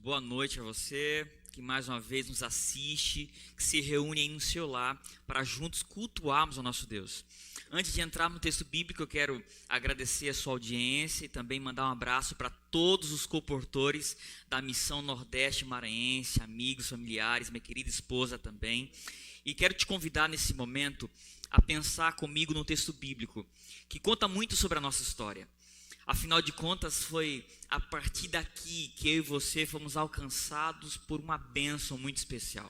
Boa noite a você que mais uma vez nos assiste, que se reúne aí no seu lar para juntos cultuarmos o nosso Deus. Antes de entrar no texto bíblico, eu quero agradecer a sua audiência e também mandar um abraço para todos os comportores da Missão Nordeste Maranhense, amigos, familiares, minha querida esposa também. E quero te convidar nesse momento a pensar comigo no texto bíblico, que conta muito sobre a nossa história. Afinal de contas, foi a partir daqui que eu e você fomos alcançados por uma bênção muito especial.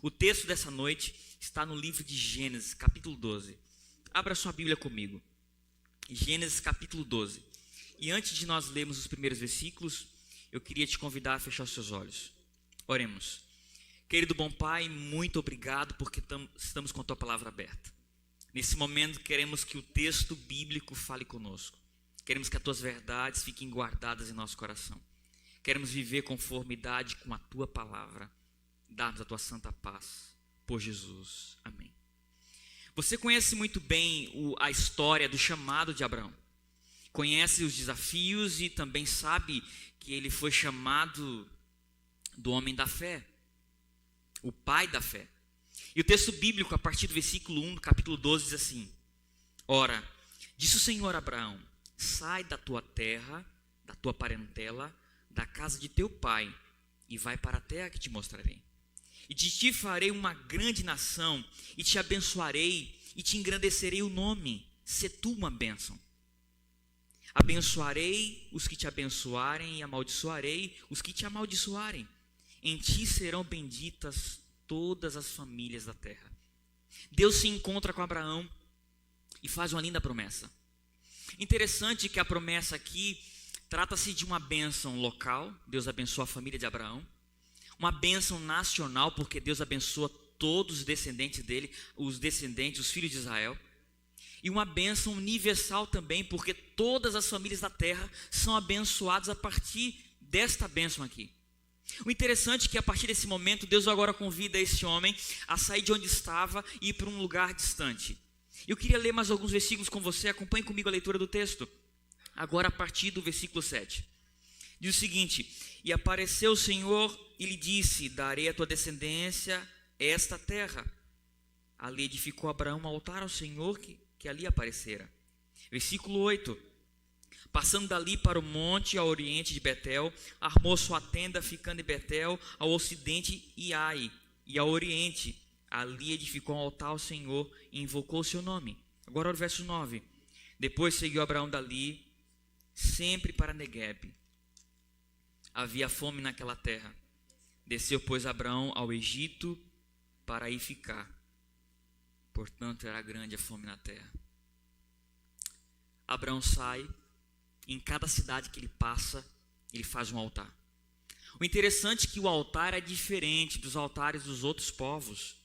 O texto dessa noite está no livro de Gênesis, capítulo 12. Abra sua Bíblia comigo. Gênesis, capítulo 12. E antes de nós lermos os primeiros versículos, eu queria te convidar a fechar os seus olhos. Oremos. Querido bom Pai, muito obrigado porque estamos com a Tua palavra aberta. Nesse momento, queremos que o texto bíblico fale conosco. Queremos que as Tuas verdades fiquem guardadas em nosso coração. Queremos viver conformidade com a Tua palavra. Dá-nos a Tua santa paz. Por Jesus. Amém. Você conhece muito bem a história do chamado de Abraão. Conhece os desafios e também sabe que ele foi chamado do homem da fé. O pai da fé. E o texto bíblico, a partir do versículo 1 do capítulo 12, diz assim: Ora, disse o Senhor a Abraão: sai da tua terra, da tua parentela, da casa de teu pai, e vai para a terra que te mostrarei. E de ti farei uma grande nação, e te abençoarei, e te engrandecerei o nome, se tu uma bênção. Abençoarei os que te abençoarem, e amaldiçoarei os que te amaldiçoarem. Em ti serão benditas todas as famílias da terra. Deus se encontra com Abraão e faz uma linda promessa. Interessante que a promessa aqui trata-se de uma bênção local. Deus abençoa a família de Abraão. Uma bênção nacional, porque Deus abençoa todos os descendentes dele, os filhos de Israel. E uma bênção universal também, porque todas as famílias da terra são abençoadas a partir desta bênção aqui. O interessante é que a partir desse momento, Deus agora convida esse homem a sair de onde estava e ir para um lugar distante. Eu queria ler mais alguns versículos com você, acompanhe comigo a leitura do texto. Agora a partir do versículo 7. Diz o seguinte: E apareceu o Senhor e lhe disse: darei à tua descendência esta terra. Ali edificou Abraão um altar ao Senhor que ali aparecera. Versículo 8. Passando dali para o monte ao oriente de Betel, armou sua tenda ficando em Betel, ao ocidente e Ai, e ao oriente. Ali edificou um altar ao Senhor e invocou o seu nome. Agora o verso 9. Depois seguiu Abraão dali, sempre para Neguebe. Havia fome naquela terra. Desceu, pois, Abraão ao Egito para aí ficar. Portanto, era grande a fome na terra. Abraão sai. Em cada cidade que ele passa, ele faz um altar. O interessante é que o altar é diferente dos altares dos outros povos.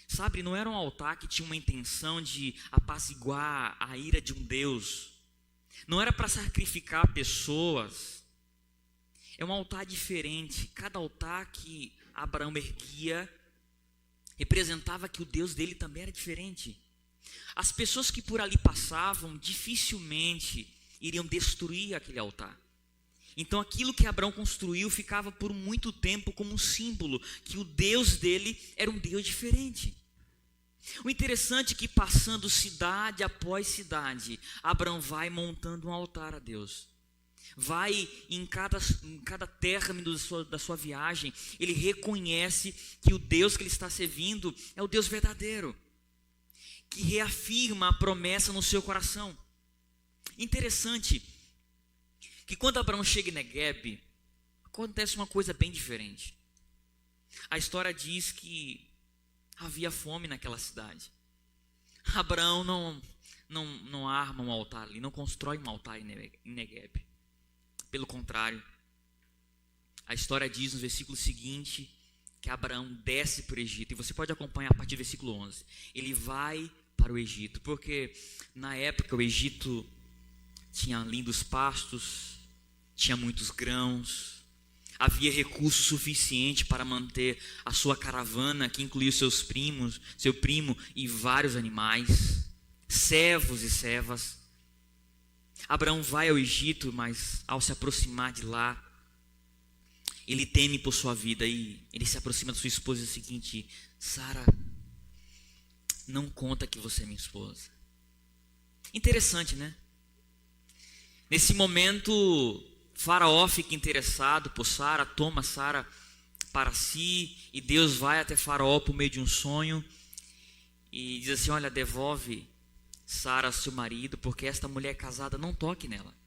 Sabe, não era um altar que tinha uma intenção de apaziguar a ira de um Deus. Não era para sacrificar pessoas. É um altar diferente. Cada altar que Abraão erguia representava que o Deus dele também era diferente. As pessoas que por ali passavam dificilmente iriam destruir aquele altar. Então aquilo que Abraão construiu ficava por muito tempo como um símbolo que o Deus dele era um Deus diferente. O interessante é que passando cidade após cidade, Abraão vai montando um altar a Deus. Vai em cada término da sua viagem, ele reconhece que o Deus que ele está servindo é o Deus verdadeiro, que reafirma a promessa no seu coração. Interessante que quando Abraão chega em Neguebe, acontece uma coisa bem diferente. A história diz que havia fome naquela cidade. Abraão não arma um altar ali, não constrói um altar em Neguebe. Pelo contrário, a história diz no versículo seguinte que Abraão desce para o Egito. E você pode acompanhar a partir do versículo 11. Ele vai para o Egito, porque na época o Egito tinha lindos pastos, tinha muitos grãos, havia recurso suficiente para manter a sua caravana, que incluía seu primo e vários animais, servos e servas. Abraão vai ao Egito, mas ao se aproximar de lá, ele teme por sua vida e ele se aproxima da sua esposa e diz o seguinte: Sara, não conta que você é minha esposa. Interessante, né? Nesse momento, Faraó fica interessado por Sara, toma Sara para si, e Deus vai até Faraó por meio de um sonho e diz assim: olha, devolve Sara ao seu marido, porque esta mulher casada, não toque nela.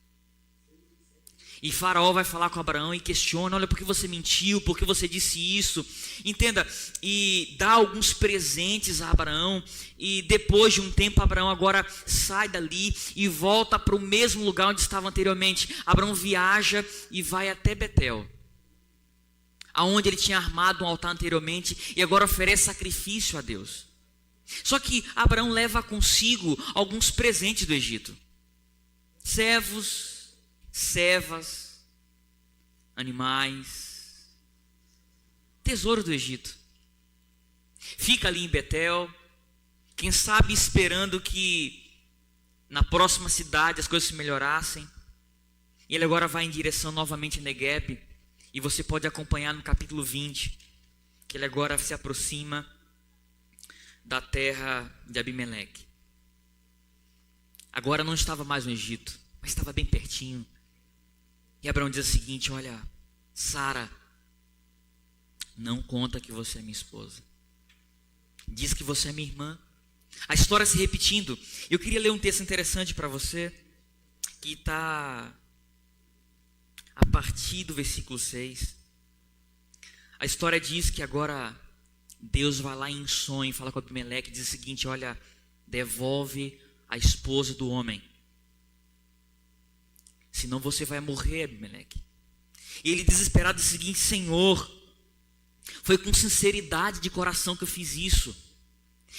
E Faraó vai falar com Abraão e questiona: olha, por que você mentiu, por que você disse isso? Entenda, e dá alguns presentes a Abraão, e depois de um tempo Abraão agora sai dali e volta para o mesmo lugar onde estava anteriormente. Abraão viaja e vai até Betel, aonde ele tinha armado um altar anteriormente, e agora oferece sacrifício a Deus. Só que Abraão leva consigo alguns presentes do Egito: servos, servas, animais, tesouro do Egito. Fica ali em Betel, quem sabe esperando que na próxima cidade as coisas se melhorassem. E ele agora vai em direção novamente a Negueb, e você pode acompanhar no capítulo 20, que ele agora se aproxima da terra de Abimeleque. Agora não estava mais no Egito, mas estava bem pertinho. E Abraão diz o seguinte: olha, Sara, não conta que você é minha esposa. Diz que você é minha irmã. A história se repetindo. Eu queria ler um texto interessante para você, que está a partir do versículo 6. A história diz que agora Deus vai lá em sonho e fala com Abimeleque e diz o seguinte: olha, devolve a esposa do homem, senão você vai morrer, Abimeleque. E ele, desesperado, diz o seguinte: Senhor, foi com sinceridade de coração que eu fiz isso.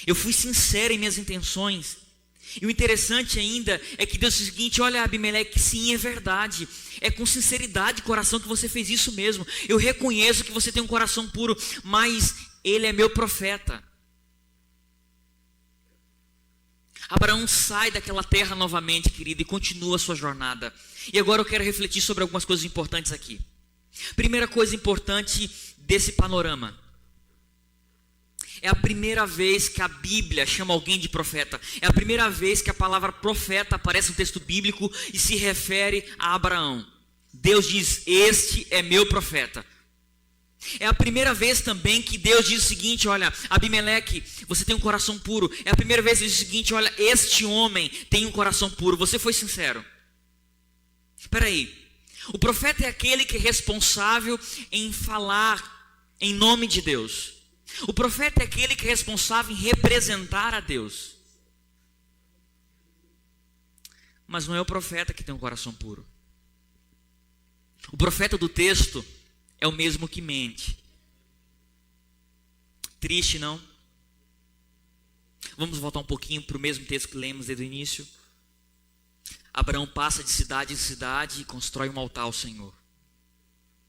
Eu fui sincero em minhas intenções. E o interessante ainda é que Deus diz o seguinte: olha, Abimeleque, sim, é verdade. É com sinceridade de coração que você fez isso mesmo. Eu reconheço que você tem um coração puro, mas ele é meu profeta. Abraão sai daquela terra novamente, querido, e continua a sua jornada. E agora eu quero refletir sobre algumas coisas importantes aqui. Primeira coisa importante desse panorama: é a primeira vez que a Bíblia chama alguém de profeta. É a primeira vez que a palavra profeta aparece no texto bíblico e se refere a Abraão. Deus diz: este é meu profeta. É a primeira vez também que Deus diz o seguinte: olha, Abimeleque, você tem um coração puro. É a primeira vez que Deus diz o seguinte: olha, este homem tem um coração puro. Você foi sincero. Espera aí. O profeta é aquele que é responsável em falar em nome de Deus. O profeta é aquele que é responsável em representar a Deus. Mas não é o profeta que tem um coração puro. O profeta do texto é o mesmo que mente. Triste, não? Vamos voltar um pouquinho para o mesmo texto que lemos desde o início. Abraão passa de cidade em cidade e constrói um altar ao Senhor.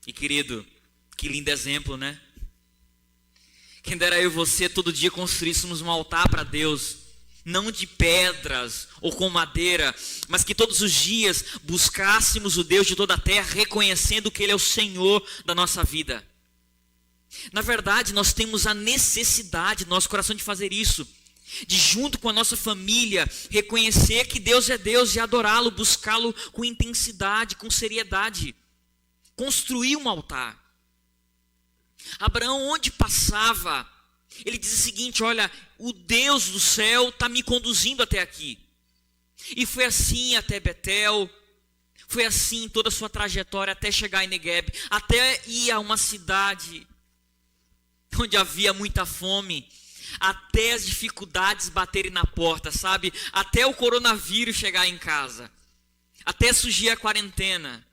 E querido, que lindo exemplo, né? Quem dera eu e você todo dia construíssemos um altar para Deus, não de pedras ou com madeira, mas que todos os dias buscássemos o Deus de toda a terra, reconhecendo que Ele é o Senhor da nossa vida. Na verdade, nós temos a necessidade no nosso coração de fazer isso, de junto com a nossa família, reconhecer que Deus é Deus e adorá-lo, buscá-lo com intensidade, com seriedade, construir um altar. Abraão, onde passava, ele diz o seguinte: olha, o Deus do céu está me conduzindo até aqui. E foi assim até Betel, foi assim toda a sua trajetória até chegar em Negueb, até ir a uma cidade onde havia muita fome, até as dificuldades baterem na porta, sabe? Até o coronavírus chegar em casa, até surgir a quarentena,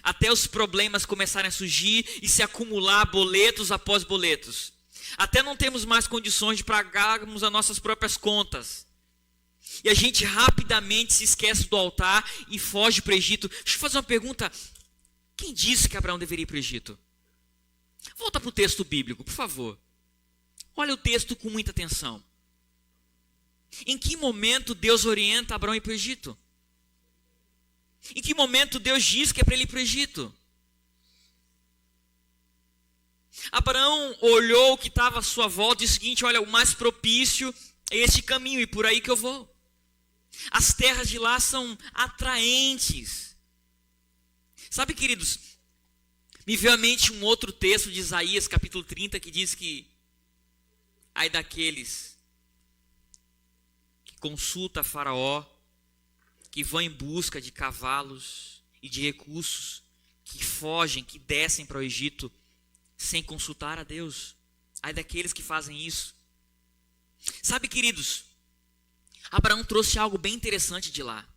até os problemas começarem a surgir e se acumular boletos após boletos, até não termos mais condições de pagarmos as nossas próprias contas, e a gente rapidamente se esquece do altar e foge para o Egito. Deixa eu fazer uma pergunta: quem disse que Abraão deveria ir para o Egito? Volta para o texto bíblico, por favor. Olha o texto com muita atenção. Em que momento Deus orienta Abraão a ir para o Egito? Em que momento Deus diz que é para ele ir para o Egito? Abraão olhou o que estava à sua volta e disse o seguinte: olha, o mais propício é este caminho e por aí que eu vou. As terras de lá são atraentes. Sabe, queridos, me veio à mente um outro texto de Isaías, capítulo 30, que diz que ai daqueles que consulta Faraó, que vão em busca de cavalos e de recursos, que fogem, que descem para o Egito sem consultar a Deus. Ai daqueles que fazem isso. Sabe, queridos, Abraão trouxe algo bem interessante de lá.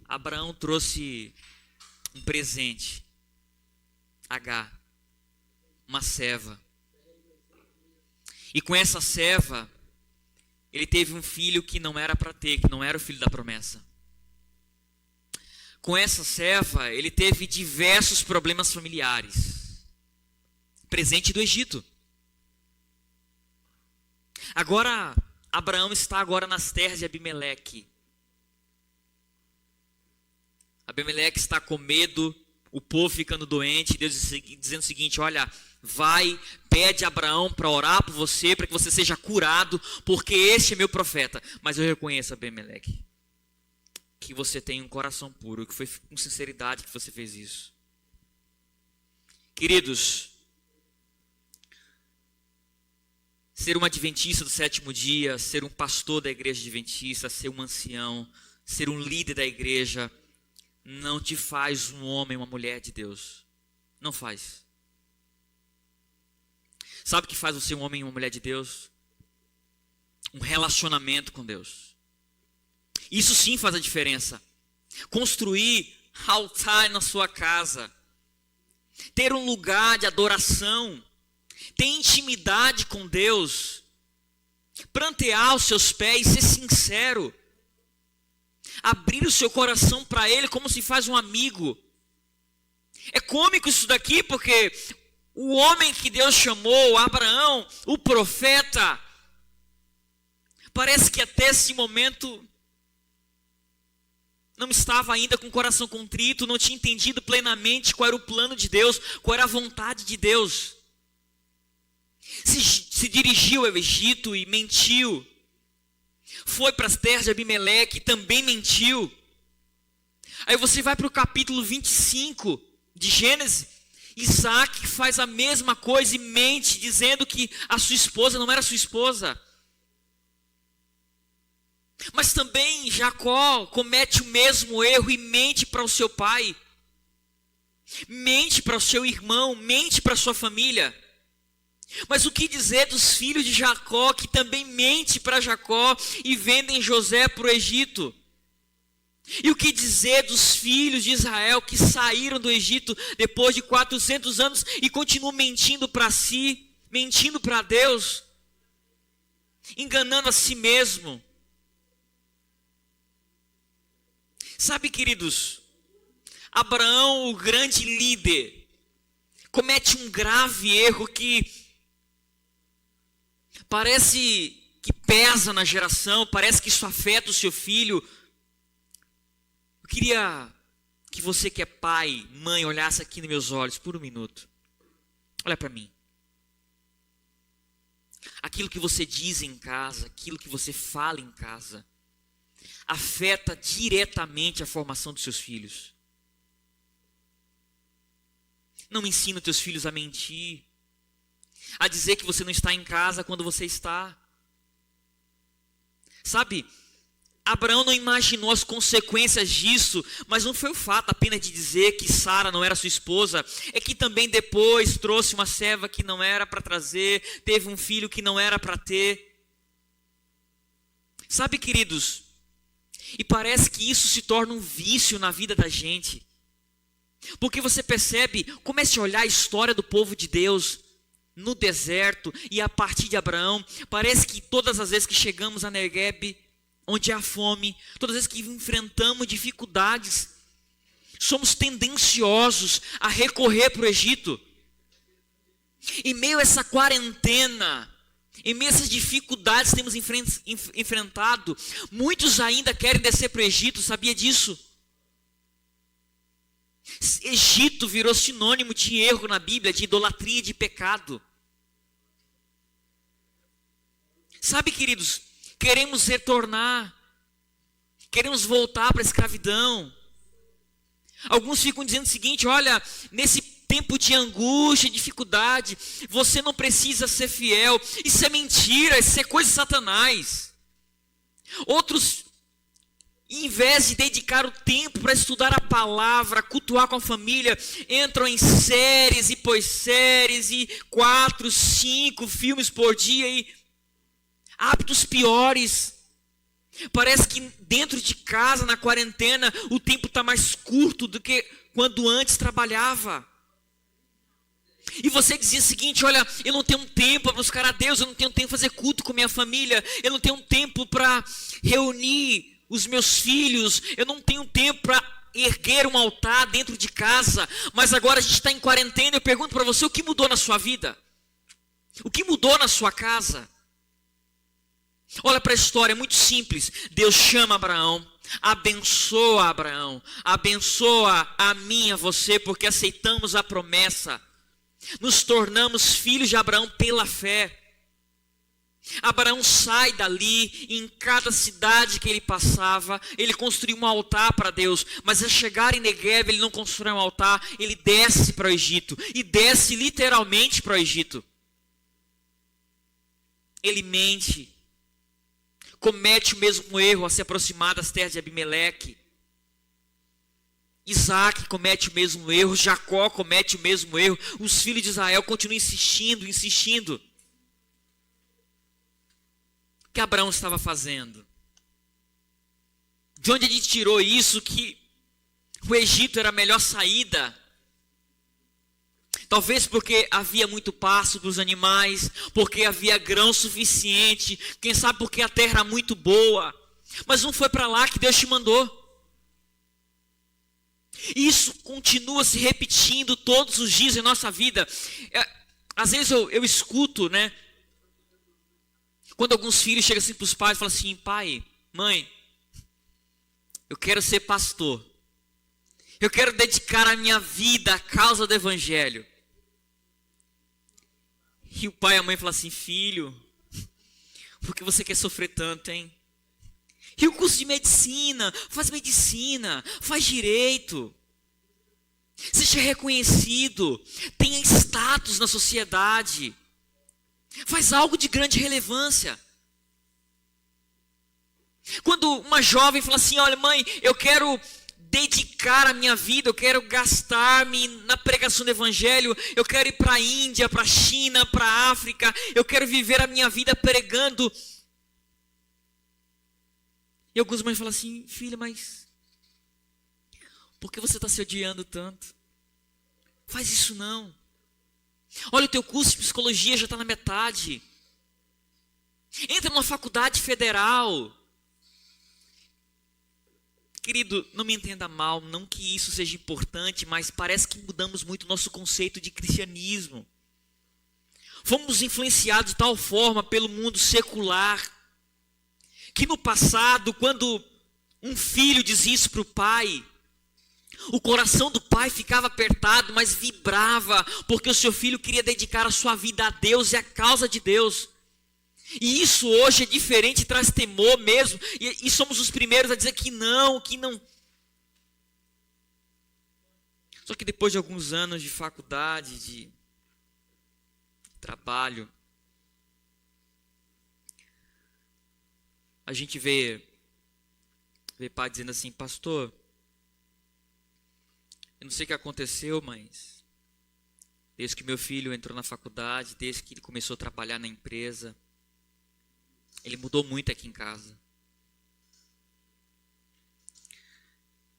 Abraão trouxe um presente. Agar, uma serva. E com essa serva, ele teve um filho que não era para ter, que não era o filho da promessa. Com essa serva, ele teve diversos problemas familiares. Presente do Egito. Agora, Abraão está agora nas terras de Abimeleque. Abimeleque está com medo, o povo ficando doente, Deus dizendo o seguinte: olha, vai, pede a Abraão para orar por você, para que você seja curado, porque este é meu profeta. Mas eu reconheço, Abimeleque, que você tem um coração puro, que foi com sinceridade que você fez isso. Queridos, ser um adventista do sétimo dia, ser um pastor da igreja adventista, ser um ancião, ser um líder da igreja, não te faz um homem, uma mulher de Deus. Não faz. Sabe o que faz você um homem e uma mulher de Deus? Um relacionamento com Deus. Isso sim faz a diferença. Construir altar na sua casa. Ter um lugar de adoração. Ter intimidade com Deus. Prantear os seus pés, ser sincero. Abrir o seu coração para Ele como se faz um amigo. É cômico isso daqui, porque o homem que Deus chamou, Abraão, o profeta, parece que até esse momento não estava ainda com o coração contrito, não tinha entendido plenamente qual era o plano de Deus, qual era a vontade de Deus. Se dirigiu ao Egito e mentiu. Foi para as terras de Abimeleque e também mentiu. Aí você vai para o capítulo 25 de Gênesis. Isaac faz a mesma coisa e mente, dizendo que a sua esposa não era sua esposa. Mas também Jacó comete o mesmo erro e mente para o seu pai. Mente para o seu irmão, mente para a sua família. Mas o que dizer dos filhos de Jacó, que também mente para Jacó e vendem José para o Egito? E o que dizer dos filhos de Israel que saíram do Egito depois de 400 anos e continuam mentindo para si, mentindo para Deus, enganando a si mesmo? Sabe, queridos, Abraão, o grande líder, comete um grave erro que parece que pesa na geração, parece que isso afeta o seu filho. Eu queria que você que é pai, mãe, olhasse aqui nos meus olhos por um minuto. Olha para mim. Aquilo que você diz em casa, aquilo que você fala em casa, afeta diretamente a formação dos seus filhos. Não ensina os teus filhos a mentir, a dizer que você não está em casa quando você está. Sabe, Abraão não imaginou as consequências disso, mas não foi o fato apenas de dizer que Sara não era sua esposa, é que também depois trouxe uma serva que não era para trazer, teve um filho que não era para ter. Sabe, queridos, e parece que isso se torna um vício na vida da gente, porque você percebe, comece a olhar a história do povo de Deus no deserto e a partir de Abraão, parece que todas as vezes que chegamos a Negueb, onde há fome, todas as vezes que enfrentamos dificuldades, somos tendenciosos a recorrer para o Egito. Em meio a essa quarentena, em meio a essas dificuldades que temos enfrentado, muitos ainda querem descer para o Egito, sabia disso? Egito virou sinônimo de erro na Bíblia, de idolatria, de pecado. Sabe, queridos, queremos retornar, queremos voltar para a escravidão. Alguns ficam dizendo o seguinte: olha, nesse tempo de angústia, dificuldade, você não precisa ser fiel. Isso é mentira, isso é coisa de Satanás. Outros, em vez de dedicar o tempo para estudar a palavra, cultuar com a família, entram em séries e pós-séries, e 4, 5 filmes por dia, e hábitos piores. Parece que dentro de casa, na quarentena, o tempo está mais curto do que quando antes trabalhava. E você dizia o seguinte: olha, eu não tenho tempo para buscar a Deus, eu não tenho tempo para fazer culto com minha família, eu não tenho tempo para reunir os meus filhos, eu não tenho tempo para erguer um altar dentro de casa. Mas agora a gente está em quarentena. Eu pergunto para você: o que mudou na sua vida? O que mudou na sua casa? Olha para a história, é muito simples. Deus chama Abraão, abençoa Abraão, abençoa a mim e a você, porque aceitamos a promessa. Nos tornamos filhos de Abraão pela fé. Abraão sai dali, em cada cidade que ele passava, ele construiu um altar para Deus. Mas ao chegar em Negueb, ele não constrói um altar, ele desce para o Egito. E desce literalmente para o Egito. Ele mente, comete o mesmo erro a se aproximar das terras de Abimeleque. Isaac comete o mesmo erro, Jacó comete o mesmo erro. Os filhos de Israel continuam insistindo. O que Abraão estava fazendo? De onde ele tirou isso, que o Egito era a melhor saída? Talvez porque havia muito pasto para os animais, porque havia grão suficiente, quem sabe porque a terra era muito boa. Mas não foi para lá que Deus te mandou. Isso continua se repetindo todos os dias em nossa vida. Às vezes eu escuto, né? Quando alguns filhos chegam assim para os pais e falam assim: pai, mãe, eu quero ser pastor. Eu quero dedicar a minha vida à causa do evangelho. E o pai e a mãe falam assim: filho, por que você quer sofrer tanto, hein? E o curso de medicina, faz direito. Seja reconhecido, tenha status na sociedade. Faz algo de grande relevância. Quando uma jovem fala assim: olha, mãe, eu quero dedicar a minha vida, eu quero gastar-me na pregação do evangelho, eu quero ir para a Índia, para a China, para a África, eu quero viver a minha vida pregando. E algumas mães falam assim: filha, mas por que você está se odiando tanto? Faz isso não. Olha, o teu curso de psicologia já está na metade. Entra numa faculdade federal. Querido, não me entenda mal, não que isso seja importante, mas parece que mudamos muito o nosso conceito de cristianismo. Fomos influenciados de tal forma pelo mundo secular, que no passado, quando um filho dizia isso para o pai, o coração do pai ficava apertado, mas vibrava, porque o seu filho queria dedicar a sua vida a Deus e à causa de Deus. E isso hoje é diferente, traz temor mesmo, e somos os primeiros a dizer que não. Só que depois de alguns anos de faculdade, de trabalho, a gente vê pai dizendo assim: pastor, eu não sei o que aconteceu, mas desde que meu filho entrou na faculdade, desde que ele começou a trabalhar na empresa, ele mudou muito aqui em casa.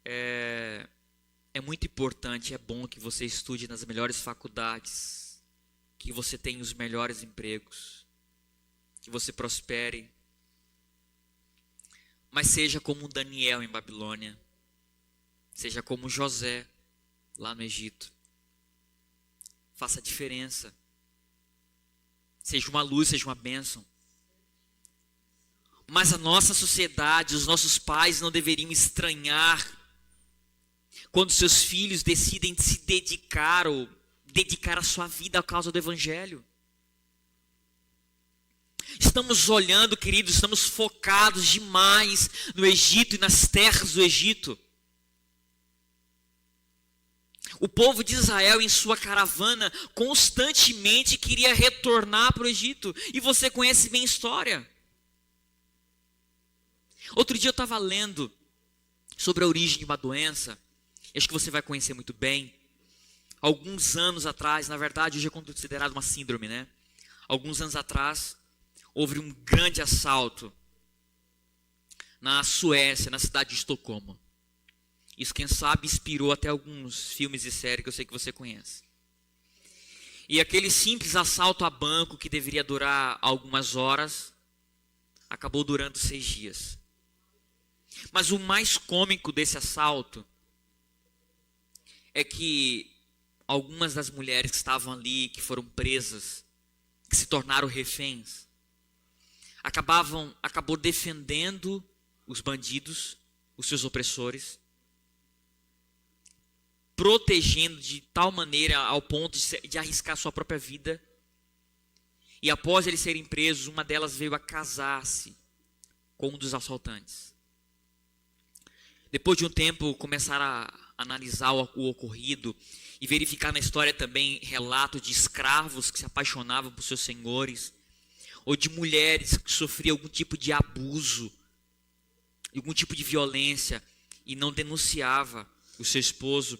É muito importante, é bom que você estude nas melhores faculdades, que você tenha os melhores empregos, que você prospere. Mas seja como Daniel em Babilônia, seja como José lá no Egito. Faça a diferença. Seja uma luz, seja uma bênção. Mas a nossa sociedade, os nossos pais não deveriam estranhar Quando seus filhos decidem se dedicar ou dedicar a sua vida à causa do Evangelho. Estamos olhando, queridos, estamos focados demais no Egito e nas terras do Egito. O povo de Israel, em sua caravana, constantemente queria retornar para o Egito. E você conhece bem a história. Outro dia eu estava lendo sobre a origem de uma doença. Acho que você vai conhecer muito bem. Alguns anos atrás, na verdade, hoje é considerado uma síndrome, né? Alguns anos atrás, houve um grande assalto na Suécia, na cidade de Estocolmo. Isso, quem sabe, inspirou até alguns filmes e séries que eu sei que você conhece. E aquele simples assalto a banco, que deveria durar algumas horas, acabou durando 6 dias. Mas o mais cômico desse assalto é que algumas das mulheres que estavam ali, que foram presas, que se tornaram reféns, acabou defendendo os bandidos, os seus opressores, protegendo de tal maneira ao ponto de arriscar sua própria vida. E após eles serem presos, uma delas veio a casar-se com um dos assaltantes. Depois de um tempo, começaram a analisar o ocorrido e verificar na história também relatos de escravos que se apaixonavam por seus senhores, ou de mulheres que sofriam algum tipo de abuso, algum tipo de violência e não denunciava o seu esposo.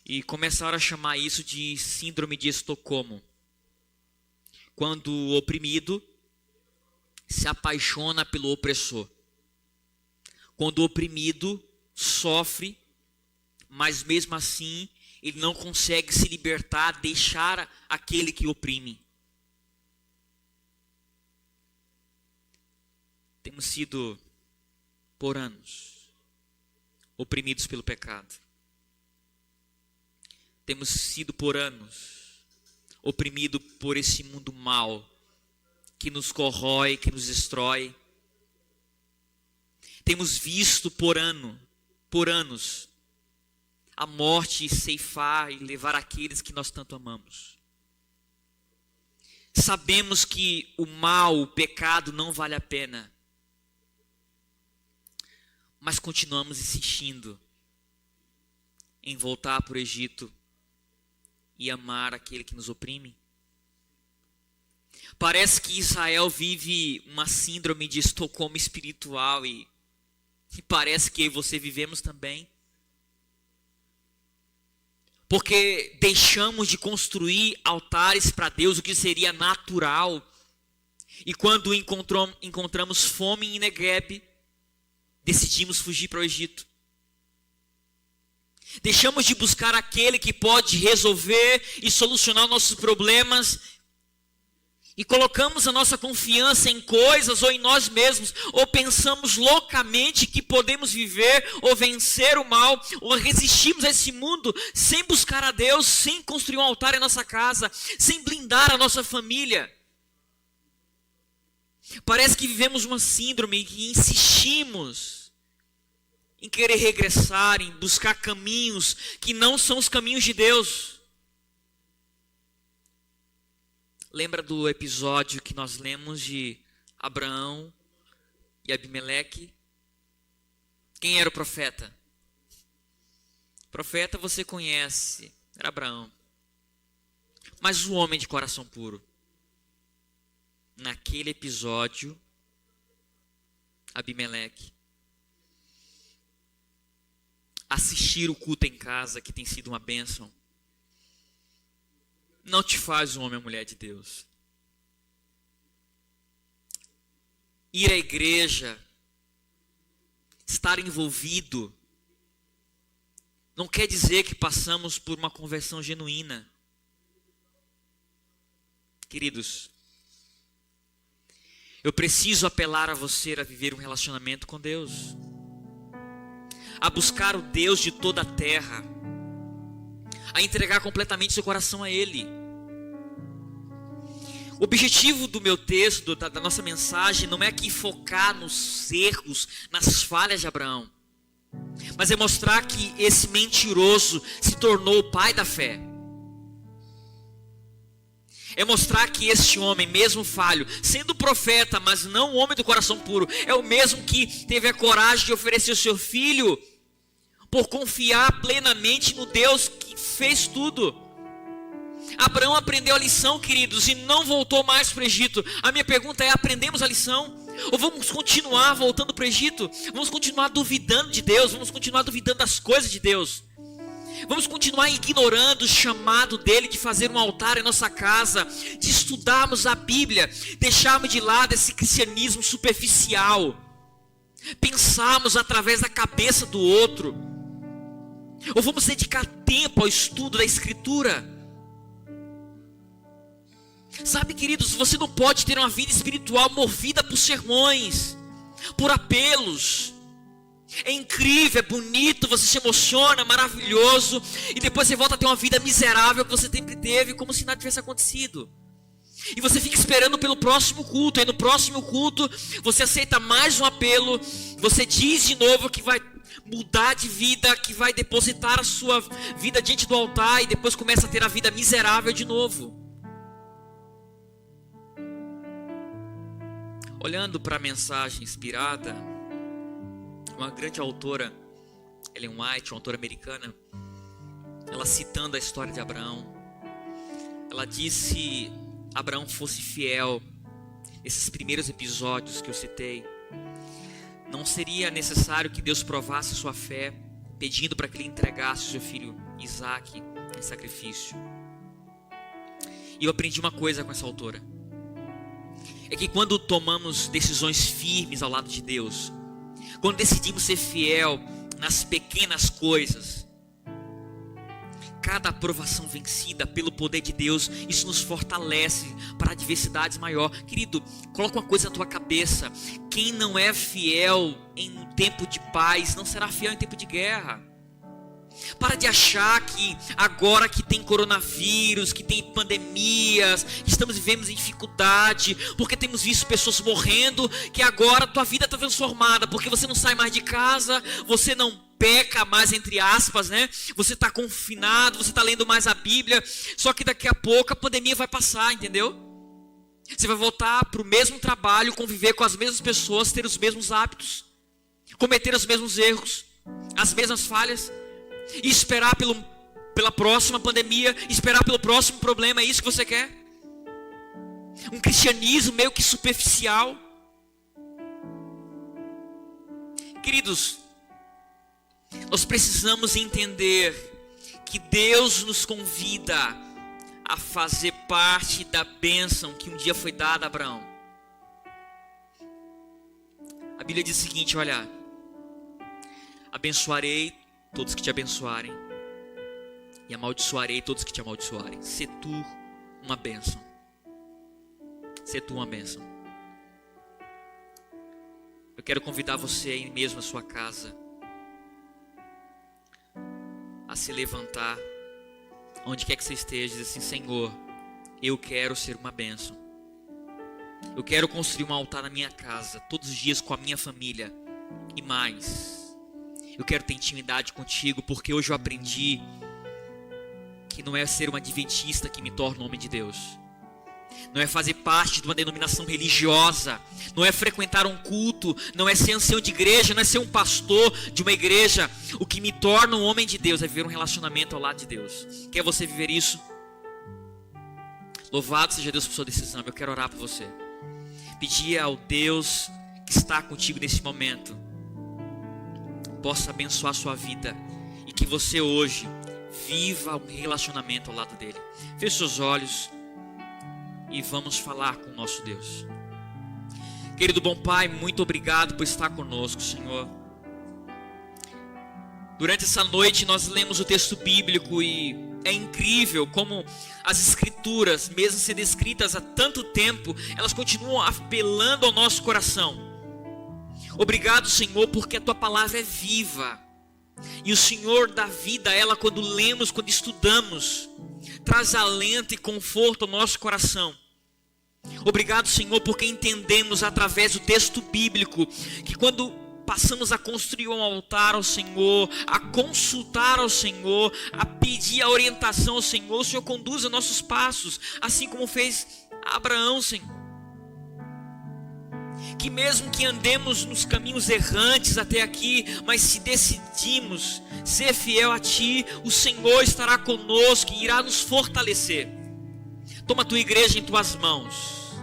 E começaram a chamar isso de síndrome de Estocolmo. Quando o oprimido se apaixona pelo opressor. Quando o oprimido sofre, mas mesmo assim ele não consegue se libertar, deixar aquele que oprime. Temos sido, por anos, oprimidos pelo pecado. Temos sido por anos oprimidos por esse mundo mau que nos corrói, que nos destrói. Temos visto por anos a morte ceifar e levar aqueles que nós tanto amamos. Sabemos que o mal, o pecado não vale a pena, mas continuamos insistindo em voltar para o Egito e amar aquele que nos oprime. Parece que Israel vive uma síndrome de Estocolmo espiritual e parece que eu e você vivemos também. Porque deixamos de construir altares para Deus, o que seria natural. E quando encontramos fome em Negueb, decidimos fugir para o Egito. Deixamos de buscar aquele que pode resolver e solucionar nossos problemas e colocamos a nossa confiança em coisas ou em nós mesmos, ou pensamos loucamente que podemos viver ou vencer o mal, ou resistimos a esse mundo sem buscar a Deus, sem construir um altar em nossa casa, sem blindar a nossa família. Parece que vivemos uma síndrome que insistimos em querer regressar, em buscar caminhos que não são os caminhos de Deus. Lembra do episódio que nós lemos de Abraão e Abimeleque? Quem era o profeta? O profeta você conhece, era Abraão. Mas o homem de coração puro, naquele episódio, Abimeleque, assistir o culto em casa, que tem sido uma bênção, não te faz um homem ou mulher de Deus. Ir à igreja, estar envolvido, não quer dizer que passamos por uma conversão genuína. Queridos, eu preciso apelar a você a viver um relacionamento com Deus, a buscar o Deus de toda a terra, a entregar completamente seu coração a Ele. O objetivo do meu texto, da nossa mensagem, não é aqui focar nos erros, nas falhas de Abraão. mas é mostrar que esse mentiroso se tornou o pai da fé. É mostrar que este homem, mesmo falho, sendo profeta, mas não o homem do coração puro, é o mesmo que teve a coragem de oferecer o seu filho, por confiar plenamente no Deus que fez tudo. Abraão aprendeu a lição, queridos, e não voltou mais para o Egito. A minha pergunta é: aprendemos a lição? Ou vamos continuar voltando para o Egito? Vamos continuar duvidando de Deus? Vamos continuar duvidando das coisas de Deus? Vamos continuar ignorando o chamado dele de fazer um altar em nossa casa, de estudarmos a Bíblia, deixarmos de lado esse cristianismo superficial, pensarmos através da cabeça do outro? Ou vamos dedicar tempo ao estudo da Escritura? Sabe, queridos, você não pode ter uma vida espiritual movida por sermões, por apelos. É incrível, é bonito, você se emociona, maravilhoso, e depois você volta a ter uma vida miserável que você sempre teve, como se nada tivesse acontecido. E você fica esperando pelo próximo culto, e no próximo culto você aceita mais um apelo, você diz de novo que vai mudar de vida, que vai depositar a sua vida diante do altar, e depois começa a ter a vida miserável de novo. Olhando para a mensagem inspirada, uma grande autora, Ellen White, uma autora americana, ela citando a história de Abraão, ela disse: se Abraão fosse fiel, esses primeiros episódios que eu citei, não seria necessário que Deus provasse sua fé, pedindo para que ele entregasse o seu filho Isaac em sacrifício. E eu aprendi uma coisa com essa autora, é que quando tomamos decisões firmes ao lado de Deus, quando decidimos ser fiel nas pequenas coisas, cada aprovação vencida pelo poder de Deus, isso nos fortalece para adversidades maior. Querido, coloca uma coisa na tua cabeça: quem não é fiel em um tempo de paz, não será fiel em tempo de guerra. Para de achar que agora que tem coronavírus, que tem pandemias, que estamos vivendo em dificuldade, porque temos visto pessoas morrendo, que agora tua vida está transformada, porque você não sai mais de casa, você não peca mais, entre aspas, né? Você está confinado, você está lendo mais a Bíblia, só que daqui a pouco a pandemia vai passar, entendeu? Você vai voltar para o mesmo trabalho, conviver com as mesmas pessoas, ter os mesmos hábitos, cometer os mesmos erros, as mesmas falhas, e esperar pela próxima pandemia, esperar pelo próximo problema. É isso que você quer? Um cristianismo meio que superficial. Queridos, nós precisamos entender que Deus nos convida a fazer parte da bênção que um dia foi dada a Abraão. A Bíblia diz o seguinte: olha, abençoarei todos que te abençoarem, e amaldiçoarei todos que te amaldiçoarem. Sê tu uma bênção. Sê tu uma bênção. Eu quero convidar você aí mesmo na sua casa a se levantar, onde quer que você esteja, e dizer assim: Senhor, eu quero ser uma bênção. Eu quero construir um altar na minha casa, todos os dias com a minha família, e mais, eu quero ter intimidade contigo, porque hoje eu aprendi que não é ser um adventista que me torna um homem de Deus. Não é fazer parte de uma denominação religiosa, não é frequentar um culto, não é ser ancião de igreja, não é ser um pastor de uma igreja. O que me torna um homem de Deus é viver um relacionamento ao lado de Deus. Quer você viver isso? Louvado seja Deus por sua decisão. Eu quero orar por você, pedir ao Deus que está contigo nesse momento possa abençoar a sua vida, e que você hoje viva um relacionamento ao lado dele. Feche seus olhos e vamos falar com o nosso Deus. Querido bom Pai, muito obrigado por estar conosco, Senhor. Durante essa noite nós lemos o texto bíblico, e é incrível como as escrituras, mesmo sendo escritas há tanto tempo, elas continuam apelando ao nosso coração. Obrigado, Senhor, porque a tua palavra é viva, e o Senhor dá vida a ela quando lemos, quando estudamos, traz alento e conforto ao nosso coração. Obrigado, Senhor, porque entendemos através do texto bíblico que quando passamos a construir um altar ao Senhor, a consultar ao Senhor, a pedir a orientação ao Senhor. O Senhor conduza nossos passos, assim como fez Abraão, Senhor. Que mesmo que andemos nos caminhos errantes até aqui, mas se decidimos ser fiel a Ti, o Senhor estará conosco e irá nos fortalecer. Toma a Tua igreja em Tuas mãos.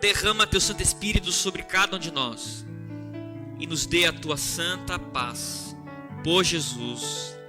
Derrama Teu Santo Espírito sobre cada um de nós. E nos dê a Tua santa paz. Por Jesus.